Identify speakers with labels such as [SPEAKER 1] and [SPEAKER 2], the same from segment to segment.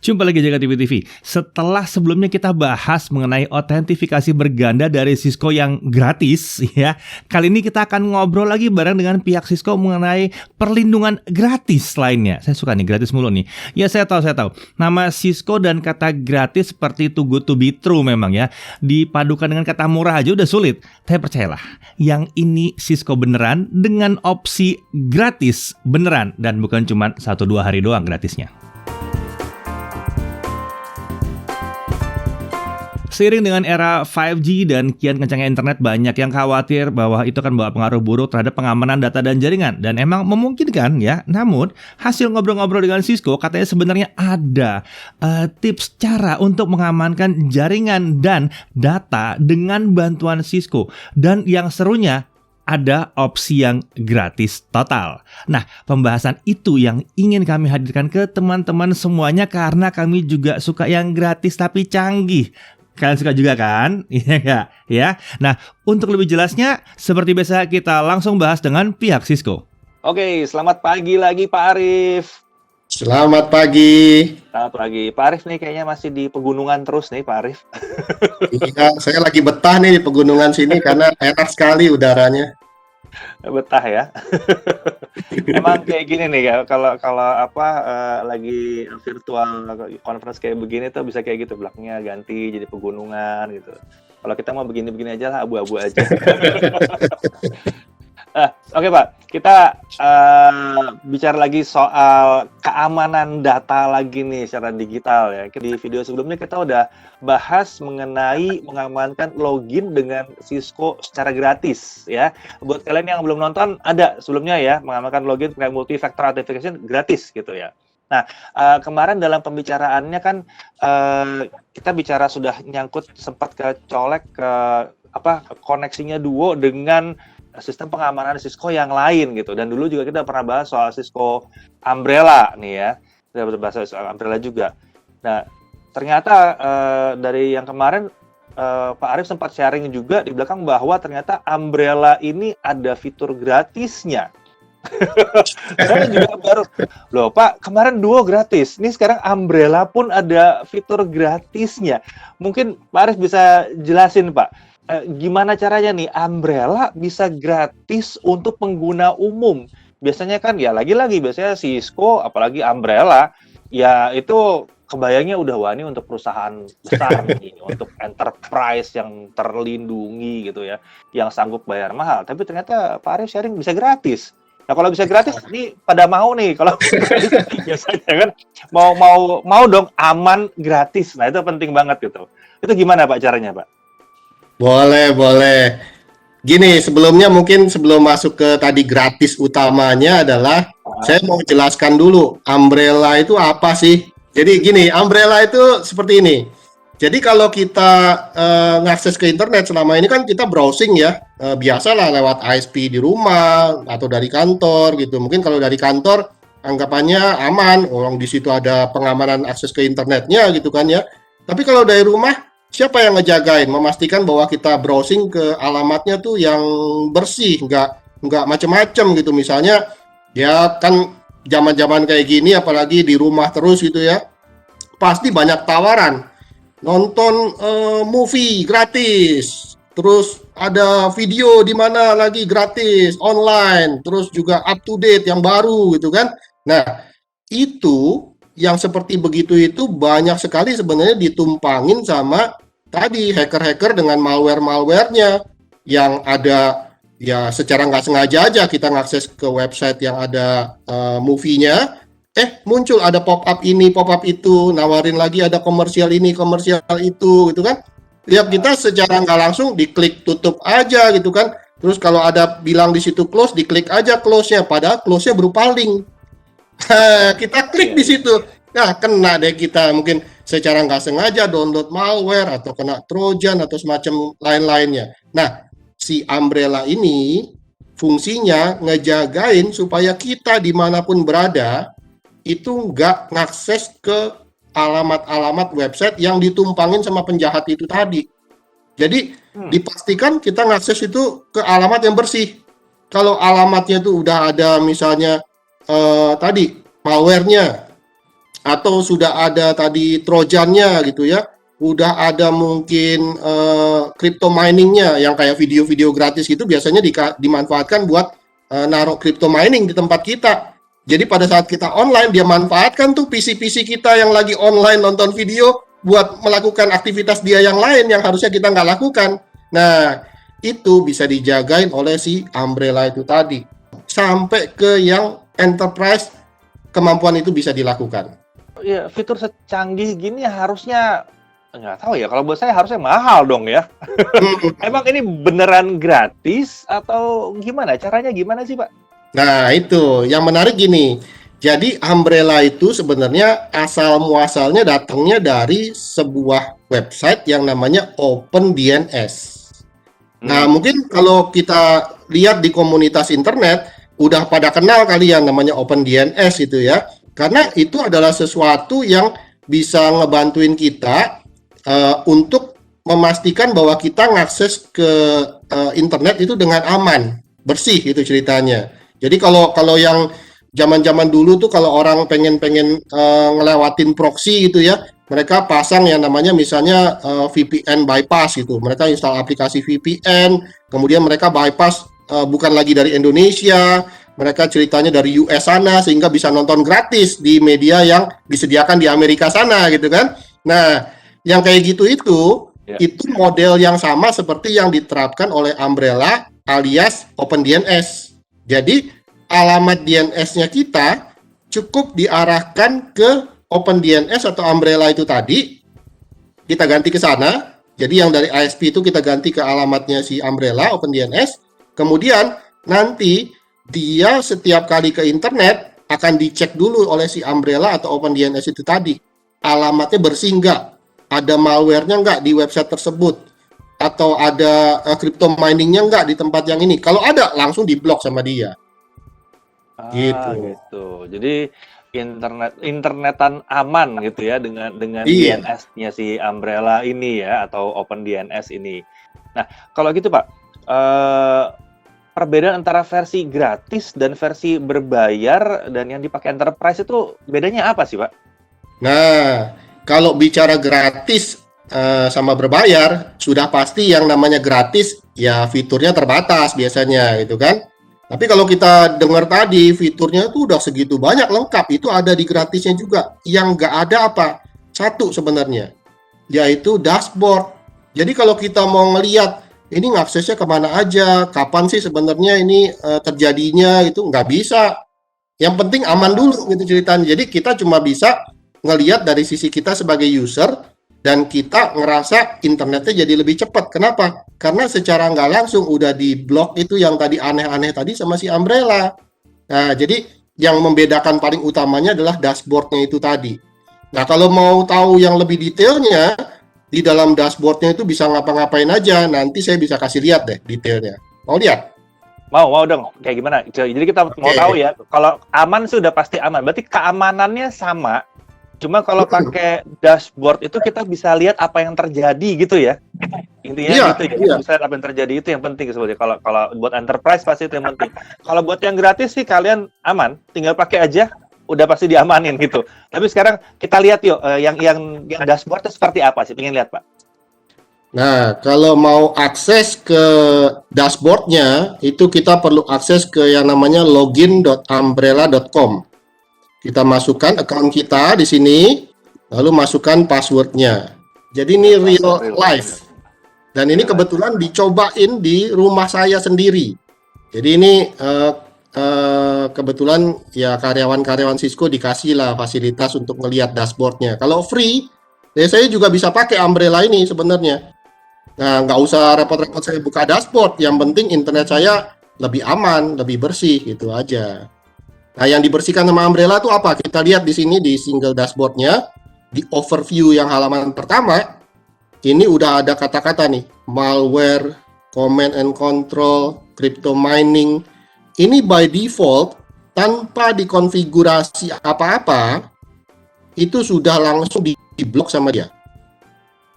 [SPEAKER 1] Jumpa lagi Jaga TV. Setelah sebelumnya kita bahas mengenai autentifikasi berganda dari Cisco yang gratis, ya, kali ini kita akan ngobrol lagi bareng dengan pihak Cisco mengenai perlindungan gratis lainnya. Saya suka nih, gratis mulu nih. Ya, saya tahu. Nama Cisco dan kata gratis seperti too good to be true memang ya. Dipadukan dengan kata murah aja udah sulit. Tapi percayalah, yang ini Cisco beneran dengan opsi gratis beneran dan bukan cuma 1-2 hari doang gratisnya. Seiring dengan era 5G dan kian kencangnya internet, banyak yang khawatir bahwa itu akan bawa pengaruh buruk terhadap pengamanan data dan jaringan. Dan emang memungkinkan ya, namun hasil ngobrol-ngobrol dengan Cisco katanya sebenarnya ada tips cara untuk mengamankan jaringan dan data dengan bantuan Cisco. Dan yang serunya, ada opsi yang gratis total. Nah, pembahasan itu yang ingin kami hadirkan ke teman-teman semuanya karena kami juga suka yang gratis tapi canggih. Kalian suka juga kan? Iya nggak? Ya. Nah, untuk lebih jelasnya, seperti biasa kita langsung bahas dengan pihak Cisco.
[SPEAKER 2] Oke, selamat pagi lagi Pak Arief.
[SPEAKER 3] Selamat pagi.
[SPEAKER 2] Selamat pagi. Pak Arief nih kayaknya masih di pegunungan terus nih Pak Arief.
[SPEAKER 3] Iya, saya lagi betah nih di pegunungan sini karena enak sekali udaranya.
[SPEAKER 2] Betah ya. Emang kayak gini nih ya, kalau lagi virtual conference kayak begini tuh bisa kayak gitu, belakangnya ganti jadi pegunungan gitu. Kalau kita mau begini-begini aja lah, abu-abu aja. Oke Pak, kita bicara lagi soal keamanan data lagi nih secara digital ya. Di video sebelumnya kita udah bahas mengenai mengamankan login dengan Cisco secara gratis ya. Buat kalian yang belum nonton, ada sebelumnya ya, mengamankan login pakai multi-factor authentication gratis gitu ya. Nah, kemarin dalam pembicaraannya kan kita bicara sudah nyangkut sempat kecolek ke koneksinya Duo dengan sistem pengamanan Cisco yang lain gitu. Dan dulu juga kita pernah bahas soal Cisco Umbrella nih ya. Kita bahas soal Umbrella juga. Nah, ternyata dari yang kemarin Pak Arief sempat sharing juga di belakang bahwa ternyata Umbrella ini ada fitur gratisnya. Saya juga baru, loh Pak, kemarin Duo gratis. Ini sekarang Umbrella pun ada fitur gratisnya. Mungkin Pak Arief bisa jelasin Pak, gimana caranya nih Umbrella bisa gratis untuk pengguna umum? Biasanya kan ya lagi-lagi biasanya Cisco apalagi Umbrella ya itu kebayangnya udah wah ini untuk perusahaan besar nih, untuk enterprise yang terlindungi gitu ya, yang sanggup bayar mahal. Tapi ternyata Pak Arief sharing bisa gratis. Nah kalau bisa gratis, ini pada mau nih. Kalau biasanya kan mau dong aman gratis. Nah itu penting banget gitu. Itu gimana Pak caranya Pak?
[SPEAKER 3] Boleh. Gini, sebelumnya mungkin sebelum masuk ke tadi gratis utamanya adalah saya mau jelaskan dulu Umbrella itu apa sih. Jadi gini, Umbrella itu seperti ini. Jadi kalau kita ngakses ke internet selama ini kan kita browsing ya, biasalah lewat ISP di rumah atau dari kantor gitu. Mungkin kalau dari kantor anggapannya aman, orang di situ ada pengamanan akses ke internetnya gitu kan ya. Tapi kalau dari rumah, siapa yang ngejagain, memastikan bahwa kita browsing ke alamatnya tuh yang bersih, nggak macem-macem gitu. Misalnya, ya kan zaman-zaman kayak gini, apalagi di rumah terus gitu ya, pasti banyak tawaran. Nonton movie gratis, terus ada video di mana lagi gratis, online, terus juga up to date yang baru gitu kan. Nah, itu yang seperti begitu itu banyak sekali sebenarnya ditumpangin sama tadi hacker-hacker dengan malware-malwarenya yang ada ya secara nggak sengaja aja kita ngakses ke website yang ada movie-nya, muncul ada pop-up ini, pop-up itu, nawarin lagi ada komersial ini, komersial itu gitu kan. Ya kita secara nggak langsung diklik tutup aja gitu kan. Terus kalau ada bilang di situ close, diklik aja close-nya, padahal close-nya berupa link. Kita klik di situ. Nah, kena deh kita mungkin secara nggak sengaja download malware atau kena trojan atau semacam lain-lainnya. Nah, si Umbrella ini fungsinya ngejagain supaya kita dimanapun berada itu nggak ngakses ke alamat-alamat website yang ditumpangin sama penjahat itu tadi. Jadi dipastikan kita ngakses itu ke alamat yang bersih. Kalau alamatnya itu udah ada misalnya tadi malwarenya atau sudah ada tadi trojannya gitu ya, udah ada mungkin crypto miningnya yang kayak video-video gratis gitu biasanya dimanfaatkan buat naruh crypto mining di tempat kita. Jadi pada saat kita online dia manfaatkan tuh PC-PC kita yang lagi online nonton video buat melakukan aktivitas dia yang lain yang harusnya kita nggak lakukan. Nah, itu bisa dijagain oleh si umbrella itu tadi. Sampai ke yang enterprise kemampuan itu bisa dilakukan.
[SPEAKER 2] Ya, fitur secanggih gini harusnya nggak tahu ya. Kalau buat saya harusnya mahal dong ya. Emang ini beneran gratis atau gimana? Caranya gimana sih, Pak?
[SPEAKER 3] Nah, itu yang menarik gini. Jadi umbrella itu sebenarnya asal muasalnya datangnya dari sebuah website yang namanya OpenDNS. Nah, mungkin kalau kita lihat di komunitas internet udah pada kenal kali yang namanya OpenDNS itu ya. Karena itu adalah sesuatu yang bisa ngebantuin kita untuk memastikan bahwa kita ngakses ke internet itu dengan aman, bersih itu ceritanya. Jadi kalau yang zaman-zaman dulu tuh kalau orang pengen ngelewatin proxy gitu ya, mereka pasang yang namanya misalnya VPN bypass gitu. Mereka install aplikasi VPN, kemudian mereka bypass bukan lagi dari Indonesia, mereka ceritanya dari US sana sehingga bisa nonton gratis di media yang disediakan di Amerika sana gitu kan. Nah, yang kayak gitu itu model yang sama seperti yang diterapkan oleh Umbrella alias OpenDNS. Jadi alamat DNS-nya kita cukup diarahkan ke OpenDNS atau Umbrella itu tadi, kita ganti ke sana. Jadi yang dari ISP itu kita ganti ke alamatnya si Umbrella OpenDNS. Kemudian nanti dia setiap kali ke internet akan dicek dulu oleh si Umbrella atau OpenDNS itu tadi. Alamatnya bersih nggak? Ada malware-nya nggak di website tersebut? Atau ada crypto mining-nya nggak di tempat yang ini? Kalau ada, langsung diblok sama dia.
[SPEAKER 2] Gitu. Jadi internetan aman gitu ya dengan
[SPEAKER 3] Iya.
[SPEAKER 2] DNS-nya si Umbrella ini ya atau OpenDNS ini. Nah, kalau gitu Pak, perbedaan antara versi gratis dan versi berbayar dan yang dipakai enterprise itu bedanya apa sih, Pak?
[SPEAKER 3] Nah, kalau bicara gratis sama berbayar, sudah pasti yang namanya gratis ya fiturnya terbatas biasanya gitu kan. Tapi kalau kita dengar tadi fiturnya itu udah segitu banyak lengkap, itu ada di gratisnya juga. Yang nggak ada apa? Satu sebenarnya, yaitu dashboard. Jadi kalau kita mau ngelihat ini ngaksesnya kemana aja, kapan sih sebenarnya ini terjadinya itu nggak bisa. Yang penting aman dulu gitu ceritanya. Jadi kita cuma bisa ngelihat dari sisi kita sebagai user dan kita ngerasa internetnya jadi lebih cepat. Kenapa? Karena secara nggak langsung udah diblok itu yang tadi aneh-aneh tadi sama si Umbrella. Nah, jadi yang membedakan paling utamanya adalah dashboardnya itu tadi. Nah, kalau mau tahu yang lebih detailnya, di dalam dashboardnya itu bisa ngapa-ngapain aja. Nanti saya bisa kasih lihat deh detailnya. Mau lihat?
[SPEAKER 2] Mau dong. Kayak gimana? Jadi kita mau tahu ya. Kalau aman sudah pasti aman. Berarti keamanannya sama. Cuma kalau pakai dashboard itu kita bisa lihat apa yang terjadi gitu ya. Intinya gitu ya.
[SPEAKER 3] Iya.
[SPEAKER 2] Bisa lihat apa yang terjadi itu yang penting sebetulnya. Kalau buat enterprise pasti itu yang penting. Kalau buat yang gratis sih kalian aman, tinggal pakai aja, udah pasti diamanin gitu. Tapi sekarang kita lihat yuk yang dashboard itu seperti apa sih? Pengen lihat, Pak.
[SPEAKER 3] Nah, kalau mau akses ke dashboardnya, itu kita perlu akses ke yang namanya login.umbrella.com. Kita masukkan account kita di sini, lalu masukkan passwordnya. Jadi ini real life. Dan ini kebetulan dicobain di rumah saya sendiri. Jadi ini kebetulan ya karyawan-karyawan Cisco dikasih lah fasilitas untuk ngelihat dashboardnya. Kalau free, ya saya juga bisa pakai Umbrella ini sebenarnya. Nah, nggak usah repot-repot saya buka dashboard. Yang penting internet saya lebih aman, lebih bersih, gitu aja. Nah, yang dibersihkan sama Umbrella itu apa? Kita lihat di sini di single dashboardnya, di overview yang halaman pertama, ini udah ada kata-kata nih, malware, command and control, crypto mining. Ini by default, tanpa dikonfigurasi apa-apa, itu sudah langsung di-block sama dia.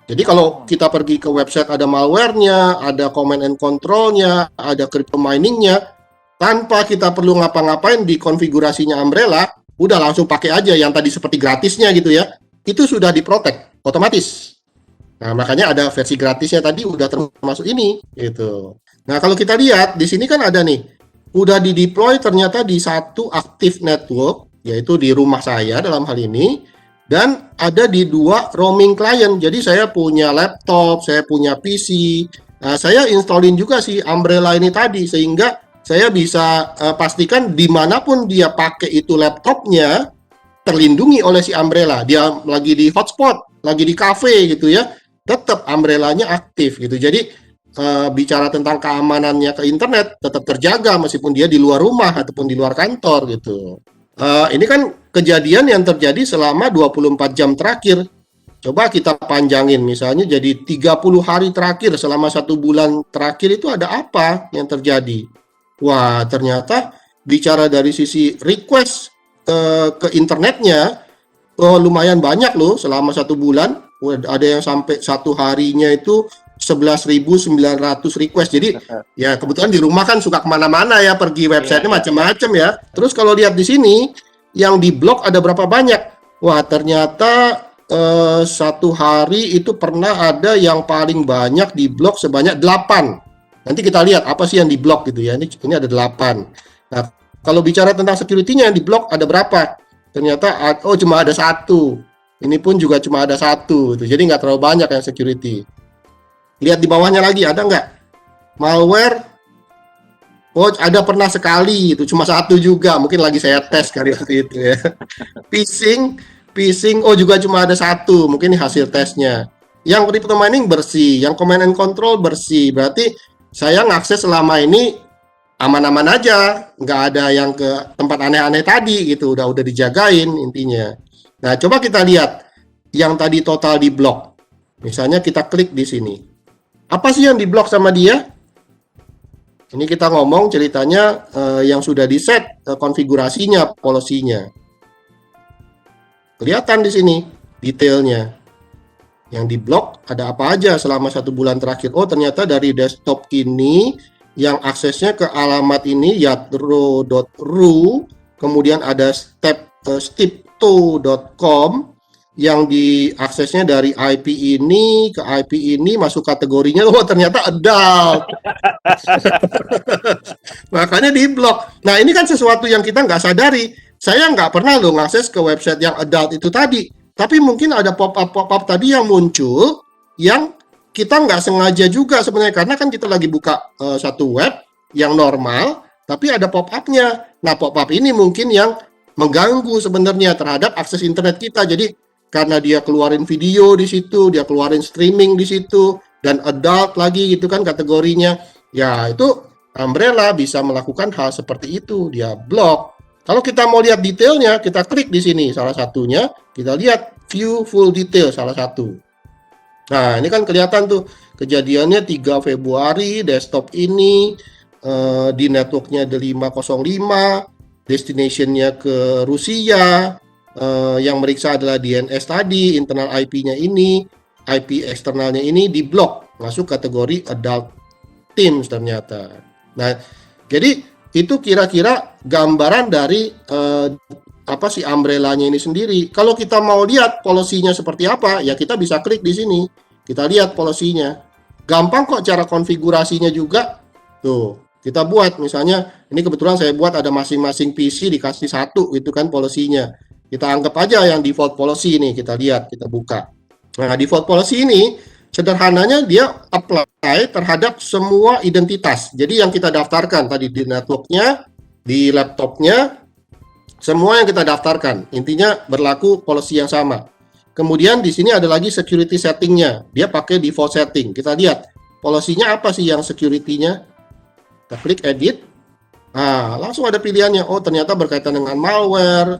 [SPEAKER 3] Jadi kalau kita pergi ke website ada malware-nya, ada command and control-nya, ada crypto mining-nya, tanpa kita perlu ngapa-ngapain di konfigurasinya Umbrella, udah langsung pakai aja yang tadi seperti gratisnya gitu ya. Itu sudah diprotek otomatis. Nah, makanya ada versi gratisnya tadi udah termasuk ini gitu. Nah, kalau kita lihat di sini kan ada nih, udah di-deploy ternyata di satu active network, yaitu di rumah saya dalam hal ini, dan ada di 2 roaming client. Jadi saya punya laptop, saya punya PC. Nah, saya installin juga si Umbrella ini tadi, sehingga saya bisa pastikan dimanapun dia pakai itu laptopnya, terlindungi oleh si Umbrella. Dia lagi di hotspot, lagi di cafe gitu ya, tetap Umbrella-nya aktif gitu. Jadi bicara tentang keamanannya ke internet tetap terjaga meskipun dia di luar rumah ataupun di luar kantor gitu. Ini kan kejadian yang terjadi selama 24 jam terakhir. Coba kita panjangin misalnya jadi 30 hari terakhir, selama 1 bulan terakhir itu ada apa yang terjadi? Wah, ternyata bicara dari sisi request ke internetnya, lumayan banyak loh selama 1 bulan. Ada yang sampai 1 harinya itu 11.900 request. Jadi ya kebetulan di rumah kan suka kemana-mana ya, pergi websitenya macam-macam ya. Terus kalau lihat di sini yang di blok ada berapa banyak? Wah, ternyata 1 hari itu pernah ada yang paling banyak di blok sebanyak 8. Nanti kita lihat apa sih yang di blok gitu ya. Ini ada 8. Nah, kalau bicara tentang security-nya yang di blok ada berapa? Ternyata cuma ada 1. Ini pun juga cuma ada 1 gitu. Jadi nggak terlalu banyak yang security. Lihat di bawahnya lagi, ada nggak? Malware, ada pernah sekali, itu cuma 1 juga, mungkin lagi saya tes kali waktu itu ya. Phishing, juga cuma ada 1, mungkin ini hasil tesnya. Yang crypto mining bersih, yang command and control bersih, berarti saya ngakses selama ini aman-aman aja, nggak ada yang ke tempat aneh-aneh tadi gitu, udah dijagain intinya. Nah, coba kita lihat yang tadi total di blok. Misalnya kita klik di sini. Apa sih yang diblok sama dia? Ini kita ngomong ceritanya yang sudah di-set konfigurasinya, polosinya. Kelihatan di sini detailnya. Yang diblok ada apa aja selama 1 bulan terakhir. Oh, ternyata dari desktop ini yang aksesnya ke alamat ini yadro.ru, kemudian ada stepto.com yang diaksesnya dari IP ini ke IP ini, masuk kategorinya ternyata adult. Makanya di blok. Nah, ini kan sesuatu yang kita nggak sadari. Saya nggak pernah loh ngakses ke website yang adult itu tadi, tapi mungkin ada pop-up tadi yang muncul yang kita nggak sengaja juga sebenarnya, karena kan kita lagi buka satu web yang normal tapi ada pop-up-nya. Nah, pop-up ini mungkin yang mengganggu sebenarnya terhadap akses internet kita. Jadi karena dia keluarin video di situ, dia keluarin streaming di situ, dan adult lagi gitu kan kategorinya. Ya, itu Umbrella bisa melakukan hal seperti itu, dia blok. Kalau kita mau lihat detailnya, kita klik di sini salah satunya, kita lihat view full detail salah satu. Nah, ini kan kelihatan tuh kejadiannya 3 Februari, desktop ini di networknya ada 505, destinationnya ke Rusia. Yang meriksa adalah DNS tadi, internal IP-nya ini, IP eksternalnya ini diblok, masuk kategori adult teams ternyata. Nah, jadi itu kira-kira gambaran dari apa sih Umbrella-nya ini sendiri. Kalau kita mau lihat polosinya seperti apa, ya kita bisa klik di sini. Kita lihat polosinya. Gampang kok cara konfigurasinya juga. Tuh, kita buat misalnya, ini kebetulan saya buat ada masing-masing PC dikasih 1 itu kan polosinya. Kita anggap aja yang default policy ini, kita lihat, kita buka. Nah, default policy ini sederhananya dia apply terhadap semua identitas. Jadi yang kita daftarkan tadi di networknya, di laptopnya, semua yang kita daftarkan. Intinya berlaku policy yang sama. Kemudian di sini ada lagi security settingnya. Dia pakai default setting. Kita lihat policy-nya apa sih yang security-nya. Kita klik edit. Nah, langsung ada pilihannya. Oh, ternyata berkaitan dengan malware,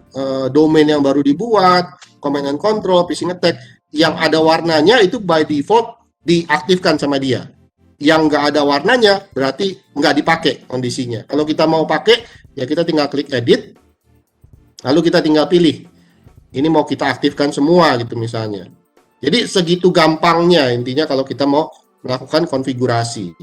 [SPEAKER 3] domain yang baru dibuat, command and control, phishing attack. Yang ada warnanya itu by default diaktifkan sama dia. Yang nggak ada warnanya berarti nggak dipakai kondisinya. Kalau kita mau pakai, ya kita tinggal klik edit, lalu kita tinggal pilih. Ini mau kita aktifkan semua gitu misalnya. Jadi segitu gampangnya intinya kalau kita mau melakukan konfigurasi.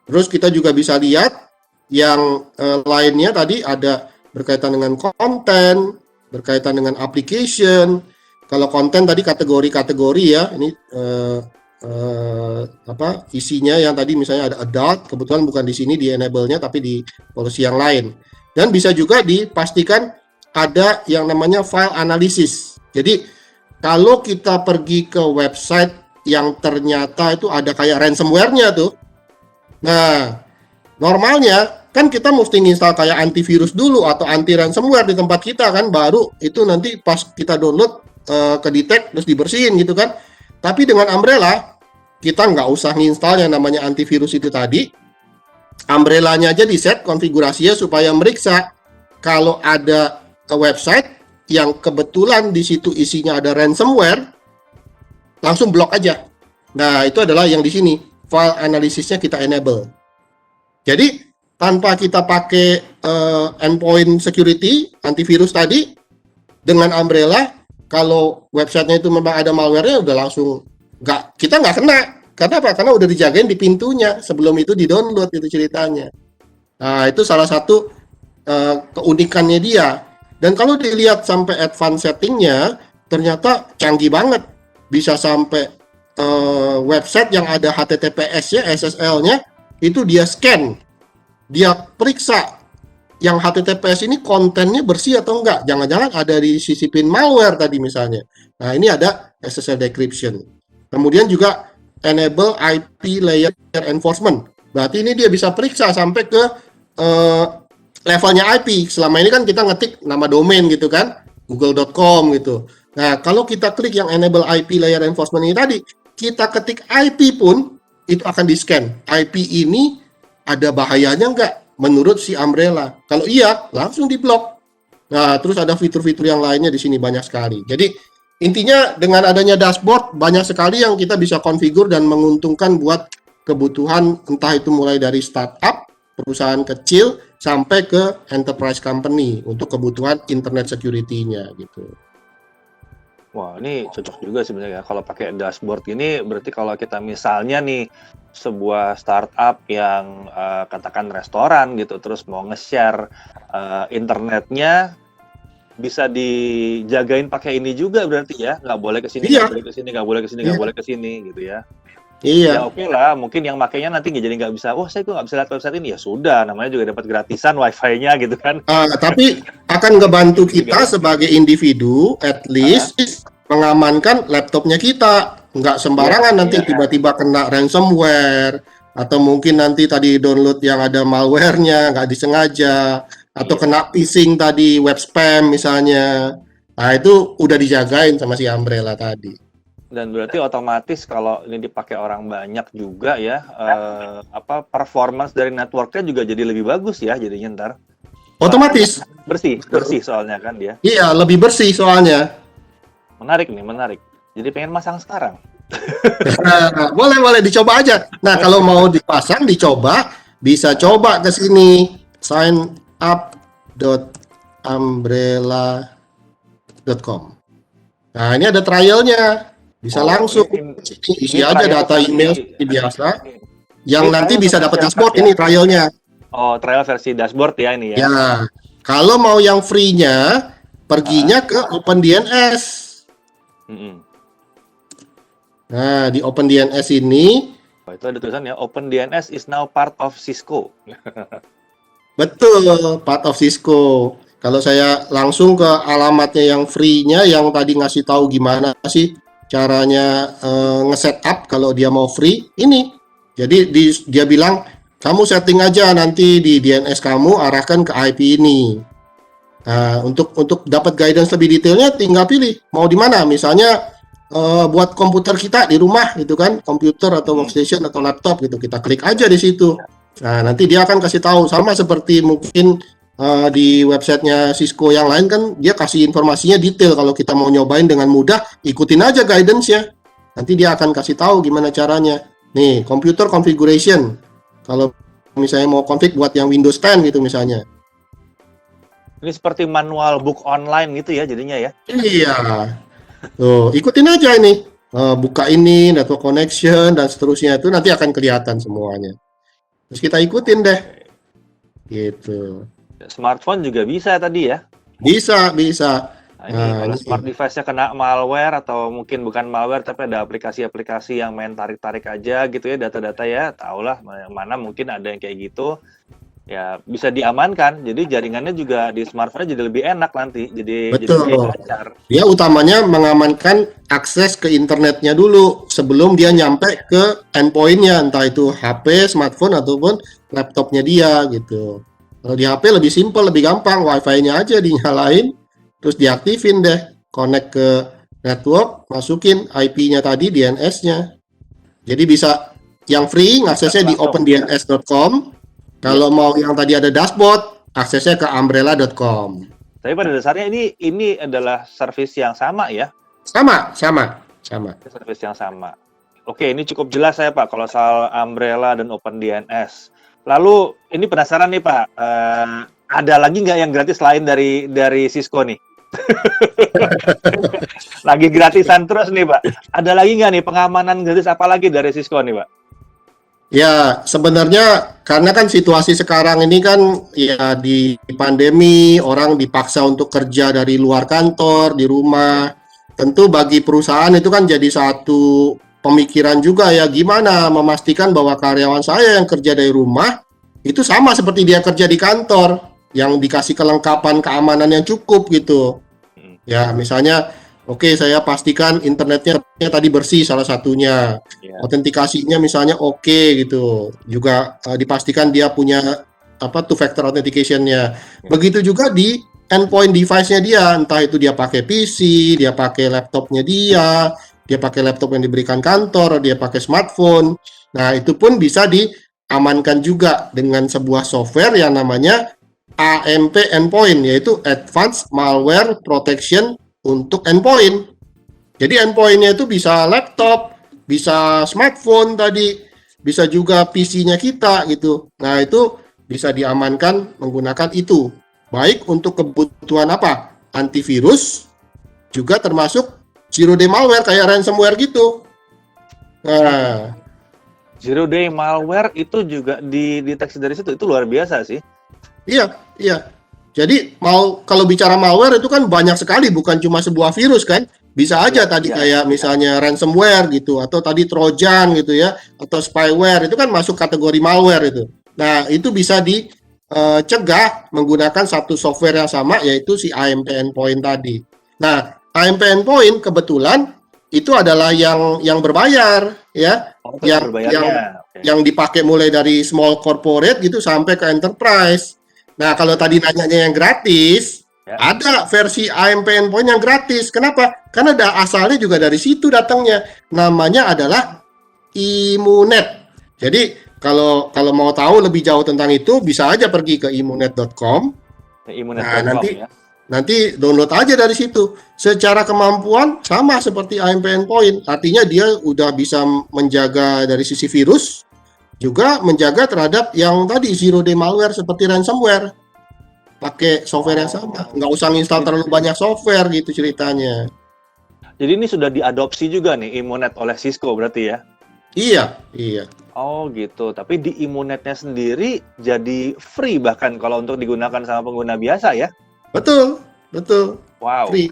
[SPEAKER 3] Terus kita juga bisa lihat yang lainnya tadi ada berkaitan dengan konten, berkaitan dengan application. Kalau konten tadi kategori-kategori ya, ini isinya yang tadi misalnya ada adult, kebetulan bukan di sini di enable-nya tapi di policy yang lain. Dan bisa juga dipastikan ada yang namanya file analysis. Jadi kalau kita pergi ke website yang ternyata itu ada kayak ransomware-nya tuh. Nah, normalnya kan kita mesti install kayak antivirus dulu atau anti ransomware di tempat kita kan, baru itu nanti pas kita download ke detect terus dibersihin gitu kan. Tapi dengan Umbrella kita nggak usah nginstal yang namanya antivirus itu tadi. Umbrellanya aja di set konfigurasinya supaya meriksa kalau ada website yang kebetulan di situ isinya ada ransomware, langsung blok aja. Nah, itu adalah yang di sini file analisisnya kita enable. Jadi tanpa kita pakai endpoint security antivirus tadi, dengan Umbrella kalau websitenya itu memang ada malware-nya udah langsung kita nggak kena. Karena apa? Karena udah dijagain di pintunya sebelum itu di-download itu ceritanya. Nah, itu salah satu keunikannya dia. Dan kalau dilihat sampai advance settingnya, ternyata canggih banget. Bisa sampai website yang ada HTTPS-nya, SSL-nya, itu dia scan. Dia periksa yang HTTPS ini kontennya bersih atau enggak. Jangan-jangan ada disisipin malware tadi misalnya. Nah, ini ada SSL decryption. Kemudian juga enable IP layer enforcement. Berarti ini dia bisa periksa sampai ke levelnya IP. Selama ini kan kita ngetik nama domain gitu kan, google.com gitu. Nah, kalau kita klik yang enable IP layer enforcement ini tadi, kita ketik IP pun itu akan di-scan. IP ini ada bahayanya enggak menurut si Umbrella? Kalau iya, langsung diblok. Nah, terus ada fitur-fitur yang lainnya di sini banyak sekali. Jadi intinya dengan adanya dashboard banyak sekali yang kita bisa konfigur dan menguntungkan buat kebutuhan entah itu mulai dari startup, perusahaan kecil sampai ke enterprise company untuk kebutuhan internet security-nya gitu.
[SPEAKER 2] Wah, ini cocok juga sebenarnya. Kalau pakai dashboard ini berarti kalau kita misalnya nih sebuah startup yang katakan restoran gitu, terus mau nge-share internetnya, bisa dijagain pakai ini juga berarti ya, nggak boleh ke sini,
[SPEAKER 3] Iya.
[SPEAKER 2] nggak boleh ke sini, nggak boleh ke sini, nggak boleh ke sini gitu ya.
[SPEAKER 3] Iya.
[SPEAKER 2] Ya oke lah, mungkin yang makainya nanti jadi nggak bisa, wah saya kok nggak bisa lihat website ini, ya sudah, namanya juga dapat gratisan wifi-nya gitu kan.
[SPEAKER 3] Tapi akan ngebantu kita sebagai individu, at least mengamankan laptopnya kita. Nggak sembarangan nanti tiba-tiba kena ransomware, atau mungkin nanti tadi download yang ada malware-nya, nggak disengaja, atau kena phishing tadi, web spam misalnya. Nah, itu udah dijagain sama si Umbrella tadi.
[SPEAKER 2] Dan berarti otomatis kalau ini dipakai orang banyak juga ya, performance dari networknya juga jadi lebih bagus ya jadinya ntar.
[SPEAKER 3] Otomatis.
[SPEAKER 2] Bersih soalnya kan dia.
[SPEAKER 3] Iya, lebih bersih soalnya.
[SPEAKER 2] Menarik nih, menarik. Jadi pengen masang sekarang.
[SPEAKER 3] Nah, boleh dicoba aja. Nah, kalau mau dipasang, dicoba, bisa coba ke sini, signup.umbrella.com. Nah, ini ada trialnya. Bisa langsung isi aja data email seperti biasa. Yang nanti bisa dapat dashboard ini trialnya.
[SPEAKER 2] Oh, trial versi dashboard ya ini ya.
[SPEAKER 3] Ya, kalau mau yang free-nya, perginya ke OpenDNS. Nah, di OpenDNS ini,
[SPEAKER 2] itu ada tulisannya OpenDNS is now part of Cisco.
[SPEAKER 3] betul, part of Cisco. Kalau saya langsung ke alamatnya yang free-nya, yang tadi ngasih tahu gimana sih caranya nge-setup kalau dia mau free, ini. Jadi dia bilang, kamu setting aja nanti di DNS kamu, arahkan ke IP ini. Nah, untuk dapat guidance lebih detailnya, tinggal pilih mau di mana. Misalnya buat komputer kita di rumah gitu kan, komputer atau workstation atau laptop gitu, kita klik aja di situ. Nah, nanti dia akan kasih tahu, sama seperti mungkin di websitenya Cisco yang lain kan, dia kasih informasinya detail. Kalau kita mau nyobain dengan mudah, ikutin aja guidance-nya. Nanti dia akan kasih tahu gimana caranya. Nih, computer configuration. Kalau misalnya mau config buat yang Windows 10 gitu misalnya.
[SPEAKER 2] Ini seperti manual book online gitu ya jadinya ya.
[SPEAKER 3] Iya. Tuh, ikutin aja ini. Buka ini, network connection, dan seterusnya. Itu nanti akan kelihatan semuanya. Terus kita ikutin deh. Gitu.
[SPEAKER 2] Smartphone juga bisa tadi ya?
[SPEAKER 3] Bisa.
[SPEAKER 2] Nah, ini kalau smart device-nya kena malware atau mungkin bukan malware tapi ada aplikasi-aplikasi yang main tarik-tarik aja gitu ya data-data ya, tahulah yang mana mungkin ada yang kayak gitu. Ya bisa diamankan. Jadi jaringannya juga di smartphone jadi lebih enak nanti. Jadi
[SPEAKER 3] Betul.
[SPEAKER 2] lebih lancar.
[SPEAKER 3] Dia utamanya mengamankan akses ke internetnya dulu sebelum dia nyampe ke endpoint-nya, entah itu HP, smartphone ataupun laptopnya dia gitu. Kalau di HP lebih simpel, lebih gampang, Wi-Fi-nya aja dinyalain, terus diaktifin deh, connect ke network, masukin IP-nya tadi, DNS-nya. Jadi bisa yang free aksesnya di opendns.com. Kalau mau yang tadi ada dashboard, aksesnya ke umbrella.com.
[SPEAKER 2] Tapi pada dasarnya ini adalah service yang sama ya.
[SPEAKER 3] Sama.
[SPEAKER 2] Service yang sama. Oke, ini cukup jelas saya Pak kalau soal Umbrella dan OpenDNS. Lalu ini penasaran nih Pak, ada lagi nggak yang gratis lain dari Cisco nih? Lagi gratisan terus nih Pak. Ada lagi nggak nih pengamanan gratis apa lagi dari Cisco nih Pak?
[SPEAKER 3] Ya, sebenarnya karena kan situasi sekarang ini kan ya di pandemi, orang dipaksa untuk kerja dari luar kantor, di rumah. Tentu bagi perusahaan itu kan jadi satu pemikiran juga ya, gimana memastikan bahwa karyawan saya yang kerja dari rumah itu sama seperti dia kerja di kantor, yang dikasih kelengkapan keamanan yang cukup gitu. Ya, misalnya oke, saya pastikan internetnya tadi bersih salah satunya. Autentikasinya misalnya oke gitu. Juga dipastikan dia punya two factor authentication-nya. Begitu juga di endpoint device-nya dia, entah itu dia pakai PC, dia pakai laptopnya dia pakai laptop yang diberikan kantor, dia pakai smartphone. Nah, itu pun bisa diamankan juga dengan sebuah software yang namanya AMP Endpoint, yaitu Advanced Malware Protection untuk endpoint. Jadi endpoint-nya itu bisa laptop, bisa smartphone tadi, bisa juga PC-nya kita gitu. Nah, itu bisa diamankan menggunakan itu. Baik untuk kebutuhan apa? Antivirus, juga termasuk zero day malware kayak ransomware gitu. Nah,
[SPEAKER 2] Zero day malware itu juga dideteksi dari situ. Itu luar biasa sih.
[SPEAKER 3] Iya. Jadi kalau bicara malware itu kan banyak sekali, bukan cuma sebuah virus kan. Bisa aja tadi kayak misalnya ransomware gitu, atau tadi trojan gitu ya, atau spyware, itu kan masuk kategori malware itu. Nah, itu bisa dicegah menggunakan satu software yang sama, yaitu si AMP Endpoint tadi. Nah, AMP Endpoint kebetulan itu adalah yang berbayar ya, yang dipakai mulai dari small corporate gitu sampai ke enterprise. Nah, kalau tadi nanyanya yang gratis, ada versi AMP Endpoint yang gratis. Kenapa? Karena asalnya juga dari situ datangnya. Namanya adalah Immunet. Jadi, kalau mau tahu lebih jauh tentang itu, bisa aja pergi ke immunet.com. Nah, nanti download aja dari situ. Secara kemampuan sama seperti AMP Endpoint. Artinya dia udah bisa menjaga dari sisi virus, juga menjaga terhadap yang tadi zero day malware seperti ransomware. Pakai software yang sama, nggak usah install terlalu banyak software gitu ceritanya.
[SPEAKER 2] Jadi ini sudah diadopsi juga nih Immunet oleh Cisco berarti ya?
[SPEAKER 3] Iya.
[SPEAKER 2] Oh gitu, tapi di Immunetnya sendiri jadi free bahkan kalau untuk digunakan sama pengguna biasa ya?
[SPEAKER 3] Betul.
[SPEAKER 2] Wow.
[SPEAKER 3] Free.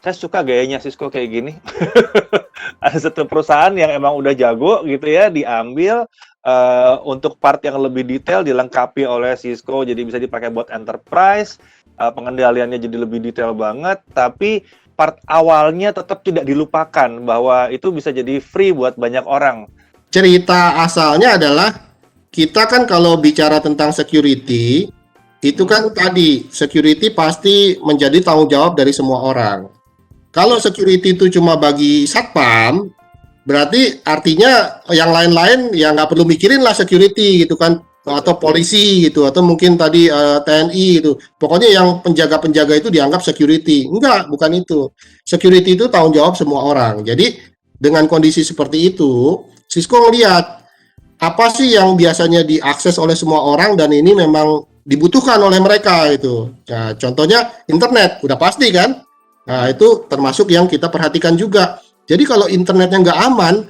[SPEAKER 2] Saya suka gayanya Cisco kayak gini. Ada satu perusahaan yang emang udah jago gitu ya, diambil untuk part yang lebih detail dilengkapi oleh Cisco, jadi bisa dipakai buat enterprise, pengendaliannya jadi lebih detail banget, tapi part awalnya tetap tidak dilupakan bahwa itu bisa jadi free buat banyak orang.
[SPEAKER 3] Cerita asalnya adalah kita kan kalau bicara tentang security, itu kan tadi security pasti menjadi tanggung jawab dari semua orang. Kalau security itu cuma bagi satpam, berarti artinya yang lain-lain ya nggak perlu mikirin lah security gitu kan, atau polisi gitu, atau mungkin tadi TNI gitu. Pokoknya yang penjaga-penjaga itu dianggap security. Enggak, bukan itu. Security itu tanggung jawab semua orang. Jadi dengan kondisi seperti itu, Cisco ngelihat apa sih yang biasanya diakses oleh semua orang dan ini memang dibutuhkan oleh mereka itu. Nah, contohnya internet, udah pasti kan? Nah, itu termasuk yang kita perhatikan juga. Jadi kalau internetnya nggak aman,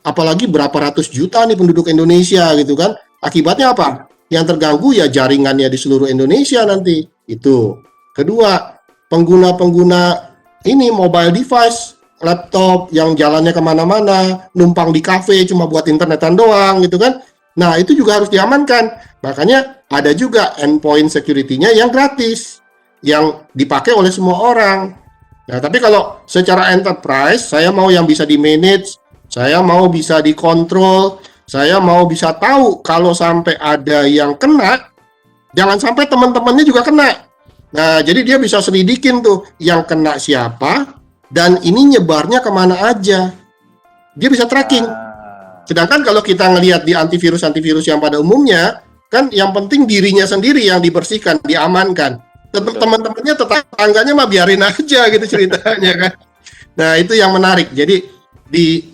[SPEAKER 3] apalagi berapa ratus juta nih penduduk Indonesia gitu kan, akibatnya apa? Yang terganggu ya jaringannya di seluruh Indonesia nanti. Itu. Kedua, pengguna-pengguna ini mobile device, laptop yang jalannya kemana-mana, numpang di kafe cuma buat internetan doang gitu kan. Nah, itu juga harus diamankan. Makanya ada juga endpoint security-nya yang gratis, yang dipakai oleh semua orang. Nah, tapi kalau secara enterprise, saya mau yang bisa di-manage, saya mau bisa dikontrol, saya mau bisa tahu kalau sampai ada yang kena, jangan sampai teman-temannya juga kena. Nah, jadi dia bisa selidikin tuh yang kena siapa, dan ini nyebarnya kemana aja. Dia bisa tracking. Sedangkan kalau kita ngelihat di antivirus yang pada umumnya, kan yang penting dirinya sendiri yang dibersihkan, diamankan. Teman-temannya, tetangganya mah biarin aja gitu ceritanya kan. Nah, itu yang menarik. Jadi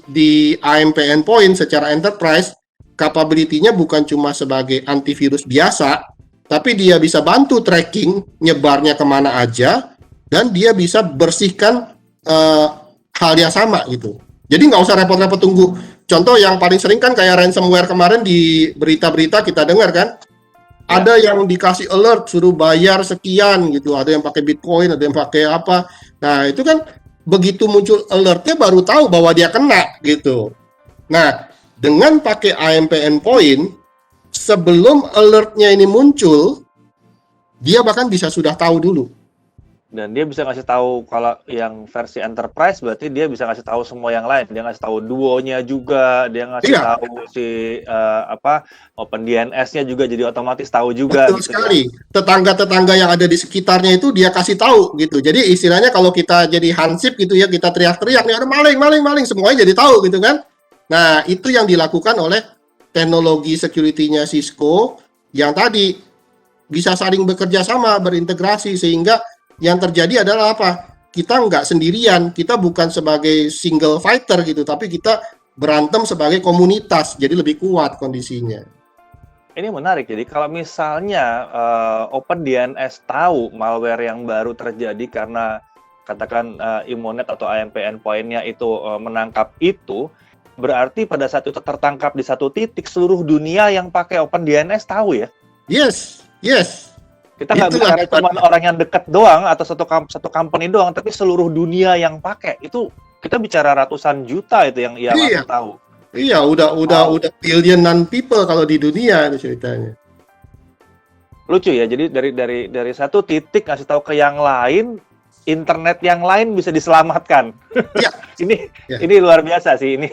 [SPEAKER 3] di AMP endpoint secara enterprise, capability-nya bukan cuma sebagai antivirus biasa, tapi dia bisa bantu tracking nyebarnya kemana aja, dan dia bisa bersihkan hal yang sama gitu. Jadi nggak usah repot-repot tunggu. Contoh yang paling sering kan kayak ransomware kemarin di berita-berita kita dengar kan, ada yang dikasih alert suruh bayar sekian gitu, ada yang pakai Bitcoin, ada yang pakai apa. Nah, itu kan begitu muncul alertnya baru tahu bahwa dia kena gitu. Nah, dengan pakai AMP endpoint, sebelum alertnya ini muncul, dia bahkan bisa sudah tahu dulu.
[SPEAKER 2] Dan dia bisa ngasih tahu kalau yang versi enterprise berarti dia bisa ngasih tahu semua yang lain. Dia ngasih tahu duonya juga, dia ngasih tahu si OpenDNS-nya juga, jadi otomatis tahu juga.
[SPEAKER 3] Betul gitu sekali. Ya. Tetangga-tetangga yang ada di sekitarnya itu dia kasih tahu gitu. Jadi istilahnya kalau kita jadi hansip gitu ya, kita teriak-teriak nih ada maling, semuanya jadi tahu gitu kan. Nah, itu yang dilakukan oleh teknologi security-nya Cisco yang tadi bisa saling bekerja sama, berintegrasi, sehingga yang terjadi adalah apa? Kita nggak sendirian, kita bukan sebagai single fighter gitu, tapi kita berantem sebagai komunitas, jadi lebih kuat kondisinya.
[SPEAKER 2] Ini menarik, jadi kalau misalnya OpenDNS tahu malware yang baru terjadi karena katakan Immunet atau AMP endpoint-nya itu menangkap itu, berarti pada saat itu tertangkap di satu titik, seluruh dunia yang pakai OpenDNS tahu ya?
[SPEAKER 3] Yes.
[SPEAKER 2] Kita nggak bicara cuma orang yang dekat doang atau satu company doang, tapi seluruh dunia yang pakai itu kita bicara ratusan juta itu yang langsung tahu.
[SPEAKER 3] Iya, udah billionan people kalau di dunia itu ceritanya.
[SPEAKER 2] Lucu ya, jadi dari satu titik ngasih tahu ke yang lain, internet yang lain bisa diselamatkan.
[SPEAKER 3] Iya.
[SPEAKER 2] Ini luar biasa sih, ini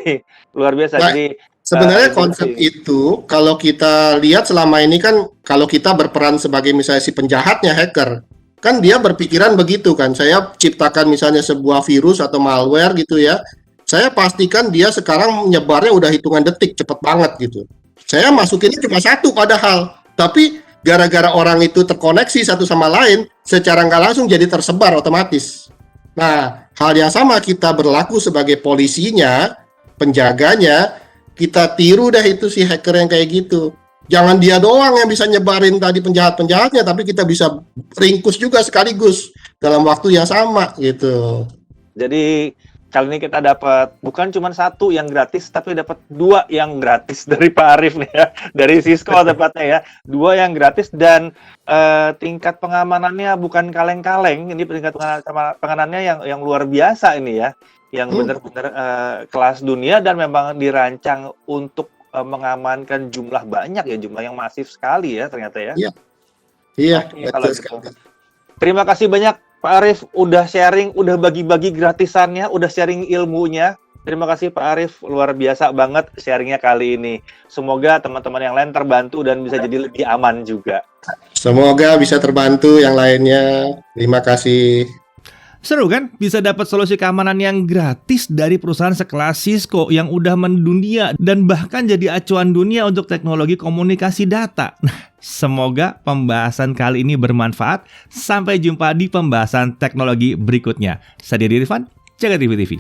[SPEAKER 2] luar biasa.
[SPEAKER 3] Nah,
[SPEAKER 2] jadi
[SPEAKER 3] sebenarnya konsep itu kalau kita lihat selama ini kan, kalau kita berperan sebagai misalnya si penjahatnya, hacker, kan dia berpikiran begitu kan, saya ciptakan misalnya sebuah virus atau malware gitu ya, saya pastikan dia sekarang menyebarnya udah hitungan detik, cepet banget gitu. Saya masukinnya cuma satu padahal, tapi gara-gara orang itu terkoneksi satu sama lain, secara nggak langsung jadi tersebar otomatis. Nah, hal yang sama kita berlaku sebagai polisinya, penjaganya, kita tiru dah itu si hacker yang kayak gitu. Jangan dia doang yang bisa nyebarin tadi penjahat-penjahatnya, tapi kita bisa ringkus juga sekaligus dalam waktu yang sama gitu.
[SPEAKER 2] Jadi kali ini kita dapat bukan cuma satu yang gratis, tapi dapat 2 yang gratis dari Pak Arief nih ya, dari Cisco tepatnya ya, 2 yang gratis dan tingkat pengamanannya bukan kaleng-kaleng. Ini tingkat pengamanannya yang luar biasa ini ya. Yang benar-benar kelas dunia dan memang dirancang untuk mengamankan jumlah banyak ya, jumlah yang masif sekali ya ternyata ya.
[SPEAKER 3] Iya.
[SPEAKER 2] Kalau gitu. Terima kasih banyak Pak Arief udah sharing, udah bagi-bagi gratisannya, udah sharing ilmunya. Terima kasih Pak Arief, luar biasa banget sharingnya kali ini. Semoga teman-teman yang lain terbantu dan bisa jadi lebih aman juga.
[SPEAKER 3] Semoga bisa terbantu yang lainnya. Terima kasih.
[SPEAKER 1] Seru kan? Bisa dapat solusi keamanan yang gratis dari perusahaan sekelas Cisco yang udah mendunia dan bahkan jadi acuan dunia untuk teknologi komunikasi data. Nah, semoga pembahasan kali ini bermanfaat. Sampai jumpa di pembahasan teknologi berikutnya. Saya Didi Irfan, Jaga TV TV.